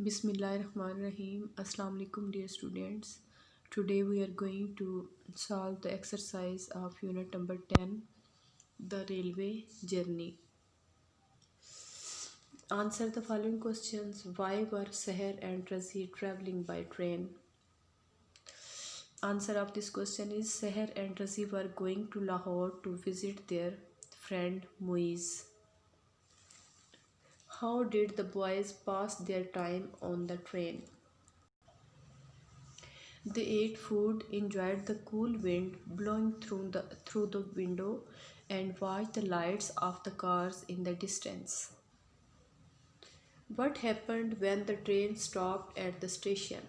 Bismillahirrahmanirrahim. Assalamu alaikum, dear students. Today we are going to solve the exercise of unit number 10, the railway journey. Answer the following questions. Why were Seher and Razi traveling by train? Answer of this question is Seher and Razi were going to Lahore to visit their friend Muiz. How did the boys pass their time on the train? They ate food, enjoyed the cool wind blowing through the window, and watched the lights of the cars in the distance. What happened when the train stopped at the station?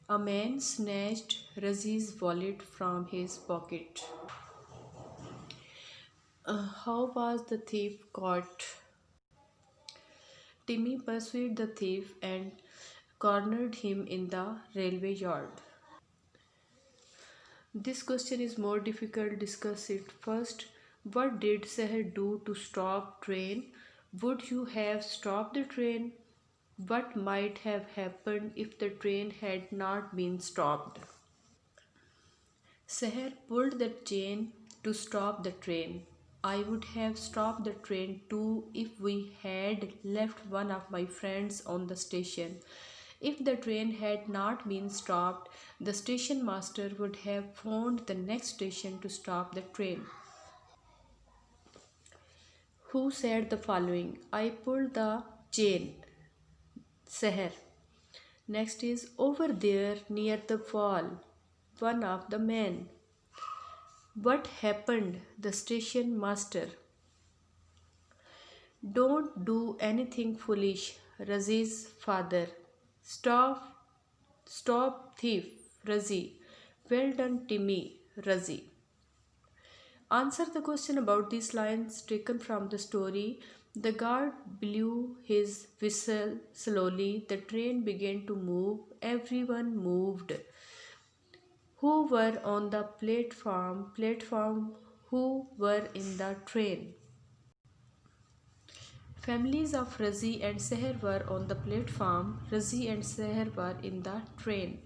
A man snatched Razi's wallet from his pocket. How was the thief caught? Timmy pursued the thief and cornered him in the railway yard. This question is more difficult. Discuss it first. What did Seher do to stop train? Would you have stopped the train? What might have happened if the train had not been stopped? Seher pulled the chain to stop the train. I would have stopped the train too if we had left one of my friends on the station. If the train had not been stopped, the station master would have phoned the next station to stop the train. Who said the following? I pulled the chain. Seher. Next is over there near the wall. One of the men. What happened? The station master. Don't do anything foolish, Razi's father. Stop, stop thief, Razi. Well done, Timmy, Razi. Answer the question about these lines taken from the story. The guard blew his whistle slowly. The train began to move. Everyone moved. Who were on the platform? Who were in the train? Families of Razi and Seher were on the platform. Razi and Seher were in the train.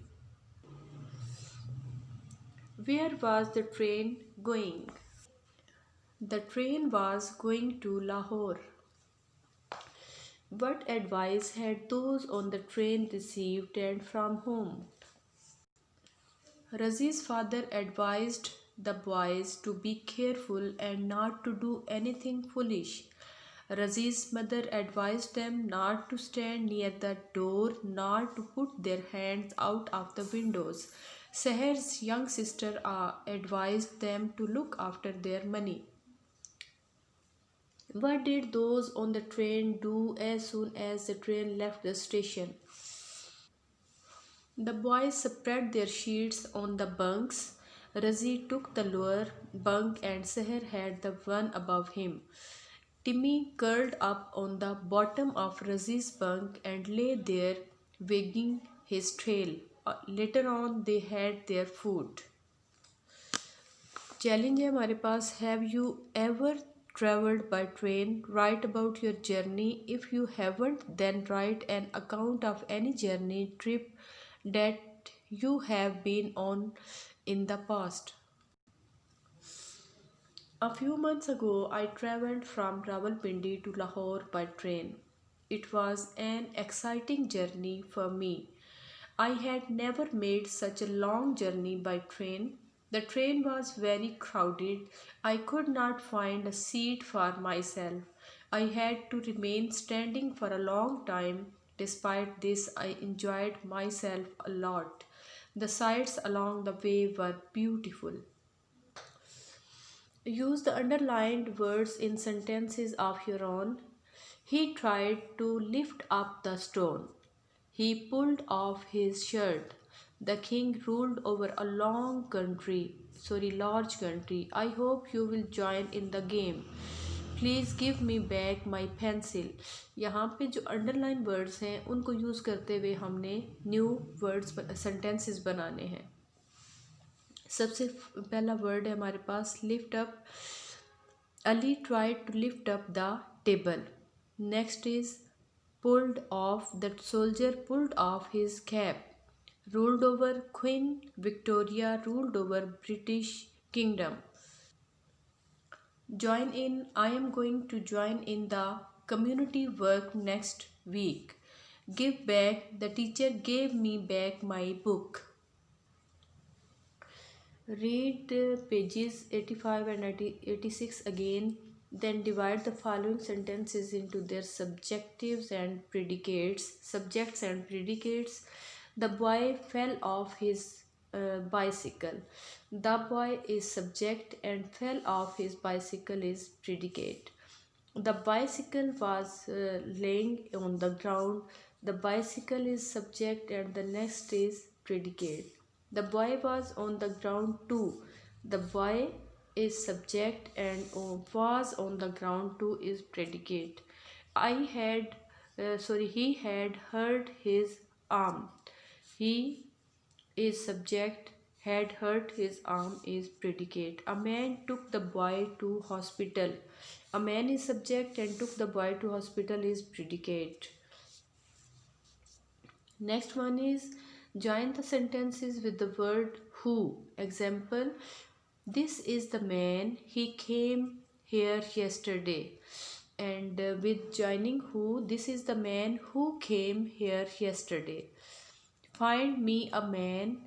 Where was the train going? The train was going to Lahore. What advice had those on the train received and from whom? Razi's father advised the boys to be careful and not to do anything foolish. Razi's mother advised them not to stand near the door, nor to put their hands out of the windows. Seher's young sister advised them to look after their money. What did those on the train do as soon as the train left the station? The boys spread their sheets on the bunks. Razi took the lower bunk and Seher had the one above him. Timmy curled up on the bottom of Razi's bunk and lay there wagging his tail. Later on they had their food. Challenge है हमारे पास. Have you ever traveled by train? Write about your journey. If you haven't, then write an account of any journey trip that you have been on in the past. A few months ago, I traveled from Rawalpindi to Lahore by train. It was an exciting journey for me. I had never made such a long journey by train. The train was very crowded. I could not find a seat for myself. I had to remain standing for a long time. Despite this, I enjoyed myself a lot. The sights along the way were beautiful. Use the underlined words in sentences of your own. He tried to lift up the stone. He pulled off his shirt. The king ruled over a large country. I hope you will join in the game. Please give me back my pencil. यहाँ पे जो underline words हैं उनको use करते हुए हमने new words sentences बनाने हैं. सबसे पहला word है हमारे पास lift up. Ali tried to lift up the table. Next is pulled off his cap, ruled over Queen Victoria, ruled over British Kingdom. Join in. I am going to join in the community work next week. Give back. The teacher gave me back my book. Read pages 85 and 86 again. Then divide the following sentences into their subjectives and predicates. Subjects and predicates. The boy fell off his bicycle. The boy is subject and fell off his bicycle is predicate. The bicycle was laying on the ground. The bicycle is subject and the next is predicate. The boy was on the ground too. The boy is subject and was on the ground too is predicate. I had he had hurt his arm. He is subject, had hurt his arm is predicate. A man took the boy to hospital. A man is subject and took the boy to hospital is predicate. Next one is join the sentences with the word who. Example, this is the man, he came here yesterday. And with joining who, this is the man who came here yesterday. Find me a man,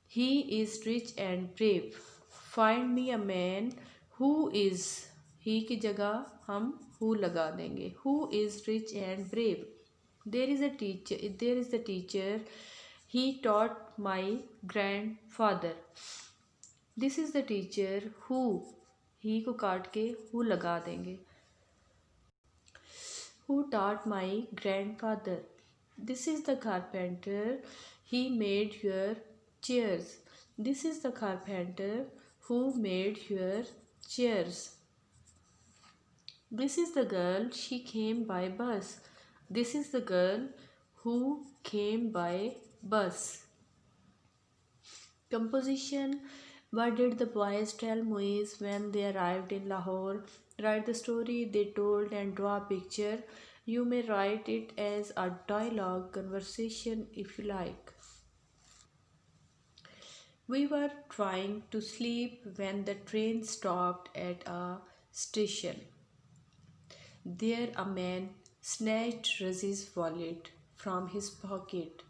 he is rich and brave. Find me a man who is, he की जगह हम who लगा देंगे. Who is rich and brave. There is a teacher. There is the teacher. He taught my grandfather. This is the teacher who. He को काट के who लगा देंगे. Who taught my grandfather. This is the carpenter. He made your chairs. This is the carpenter who made your chairs. This is the girl. She came by bus. This is the girl who came by bus. Composition. What did the boys tell Moise when they arrived in Lahore? Write the story they told and draw a picture. You may write it as a dialogue conversation if you like. We were trying to sleep when the train stopped at a station. There a man snatched Razi's wallet from his pocket.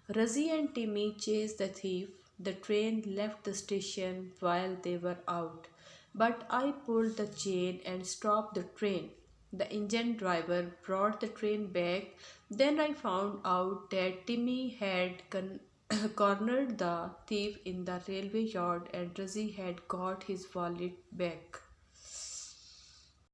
Razi and Timmy chased the thief. The train left the station while they were out, but I pulled the chain and stopped the train. The engine driver brought the train back. Then I found out that Timmy had cornered the thief in the railway yard and Razi had got his wallet back.